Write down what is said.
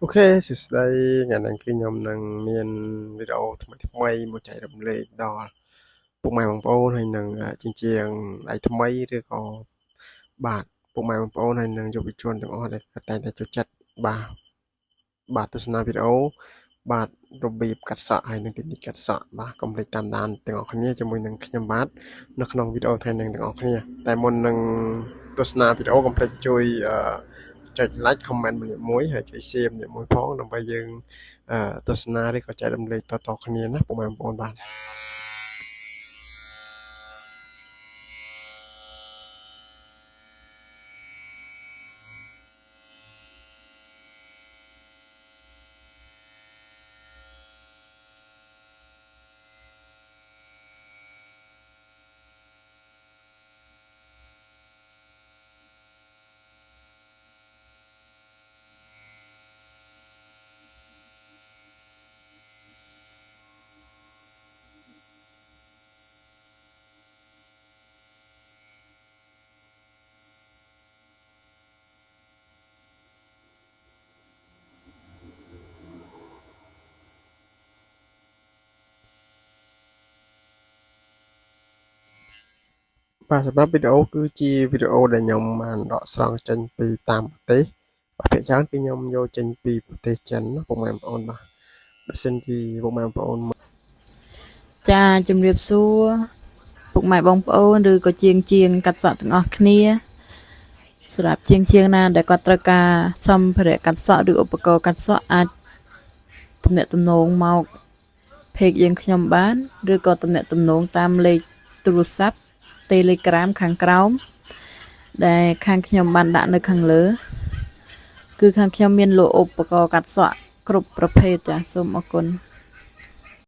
Ok, sửa đây ngày này khi nhóm nâng miền video thay mây một chạy đầm lệ đò bụng mày bằng bố hay nâng chiên chiên lại thay mây rồi có bạt bụng mày bằng bố hay nâng cho bị chuồn từng ở đây tay tay cho chặt bà bà tôi xem video bà rồi bịp cắt sọ hay nâng tình cắt sọ bà công việc tam đàn từng ở kia cho mùi nâng nhầm bát nó không video thay nâng từng ở kia tại môn nâng tôi xem video công việc chui ចុច like comment ម្នាក់មួយហើយជួយ share ម្នាក់មួយផងដើម្បីយើងទស្សនាឬក៏ចែករំលែកតៗគ្នាណាពុកម៉ែបងប្អូនបាទបាទសម្រាប់វីដេអូគឺជាវីដេអូដែលខ្ញុំបានដកស្រង់ចេញពីតាមប្រទេសបាទភាគច្រើនគឺខ្ញុំយកចេញពីប្រទេសចិនណាពុកម៉ែបងប្អូនបាទបើសិនជាពុកម៉ែបងប្អូនចាជំរាបសួរពុកម៉ែបងប្អូនឬក៏ជាងកាត់សក់ទាំងអស់គ្នាសម្រាប់ជាងណាដែលគាត់ត្រូវការសម្ភារៈកាត់សក់ឬឧបករណ៍កាត់សក់អាចទំនាក់ទំនងមក page យើងខ្ញុំបានឬក៏ទំនាក់ទំនងតាមលេខទូរស័ព្ទ Telegram ខាងក្រោមដែលខាងខ្ញុំបានដាក់នៅខាងលើគឺខាងខ្ញុំមានលក់ឧបករណ៍កាត់សក់គ្រប់ប្រភេទចាសូមអរគុណ